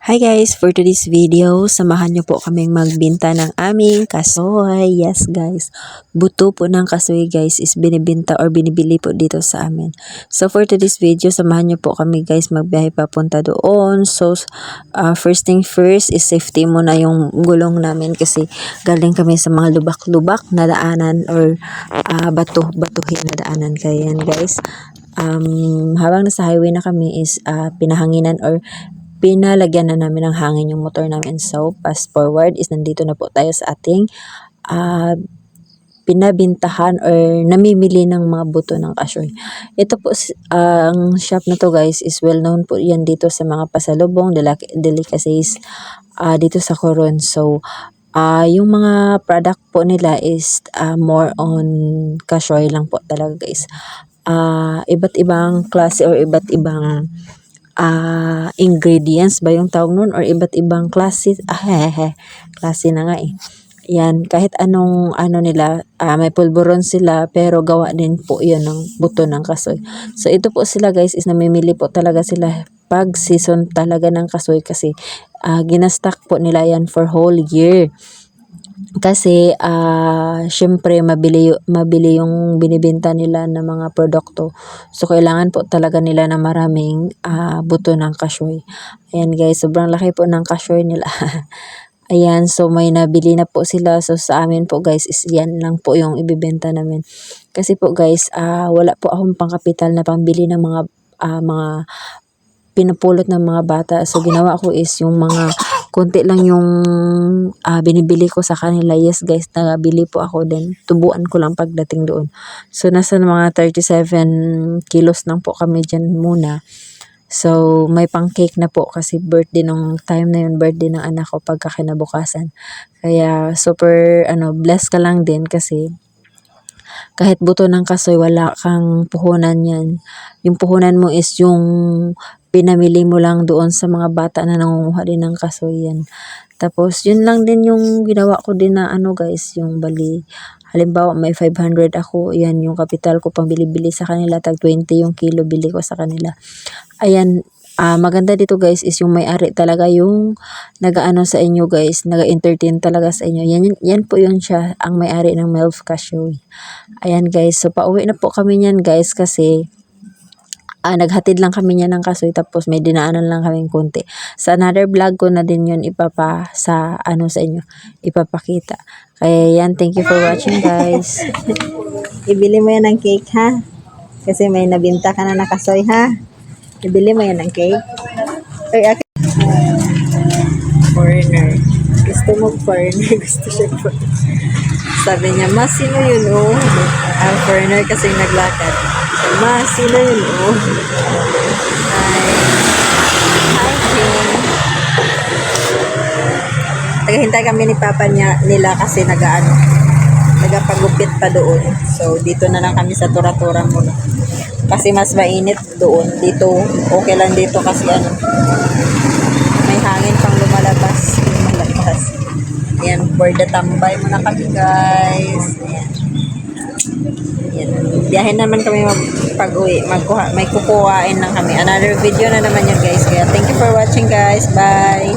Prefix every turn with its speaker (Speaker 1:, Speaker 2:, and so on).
Speaker 1: Hi guys, for today's video, samahan niyo po kaming magbinta ng aming kasoy. Yes guys, buto po ng kasoy guys is binibinta or binibili po dito sa amin. So for today's video, samahan niyo po kami guys magbiyahe papunta doon. So first thing first is safety muna yung gulong namin kasi galing kami sa mga lubak-lubak na daanan or batuhin na daanan. Kaya yan guys, habang nasa highway na kami is pinahanginan or pinalagyan na namin ng hangin yung motor namin. So, fast forward is nandito na po tayo sa ating pinabintahan or namimili ng mga buto ng kasoy. Ito po, ang shop na to guys is well known po yan dito sa mga pasalubong, delicacies dito sa Coron. So, yung mga product po nila is more on kasoy lang po talaga guys. Iba't ibang klase or iba't ibang ingredients ba yung tawag nun or iba't ibang klase klase na nga yan, kahit anong nila, may pulburon sila pero gawa din po yun ng buto ng kasoy. So ito po sila guys is namimili po talaga sila pag season talaga ng kasoy kasi ginastock po nila yan for whole year. Kasi syempre mabili yung binibenta nila ng mga produkto. So kailangan po talaga nila na maraming buto ng kasoy. Ayan guys, sobrang laki po ng kasoy nila. Ayan, so may nabili na po sila. So sa amin po guys is yan lang po yung ibibenta namin. Kasi po guys, wala po akong pangkapital na pambili ng mga pinupulot ng mga bata. So ginawa ko is yung mga konti lang yung binibili ko sa kanila. Yes guys, nabili po ako din. Tubuan ko lang pagdating doon. So nasa mga 37 kilos lang po kami dyan muna. So may pang cake na po kasi birthday nung time na yun, birthday ng anak ko pagka kinabukasan. Kaya super blessed ka lang din kasi kahit buto ng kasoy wala kang puhunan yan. Yung puhunan mo is yung pinamili mo lang doon sa mga bata na nangunguha din ng kasoy yan. Tapos yun lang din yung ginawa ko din na guys, yung bali halimbawa may 500 ako, yan yung kapital ko pang bili-bili sa kanila, tag 20 yung kilo bili ko sa kanila. Ayan, maganda dito guys is yung may-ari talaga yung nagaano sa inyo guys, naga-entertain talaga sa inyo. Yan po yun siya, ang may-ari ng Melf Kasoy. Ayan guys, so pauwi na po kami niyan guys kasi naghatid lang kami niya ng kasoy tapos may dinaanan lang kaming konti. Sa another vlog ko na din yun sa inyo, ipapakita. Kaya yan, thank you for watching guys. Ibili mo yan ng cake ha? Kasi may nabinta ka na kasoy ha? Ibili mo yan ng cake? Ay, foreigner. Gusto mo foreigner? Gusto siya foreigner. Sabi niya, mas sino yun foreigner kasing naglakad. Ma, sino yun Hi, Jane. Naghihintay kami ni Papa nila kasi nagapagupit pa doon. So, dito na lang kami sa tura-tura muna. Kasi mas mainit doon. Dito, okay lang dito kasi may hangin pang lumalabas. Ayan, for the tambay muna kami guys. Ayan. Yan. Biyahin naman kami pag-uwi. May kukuhain lang kami. Another video na naman yun guys. Kaya thank you for watching guys. Bye!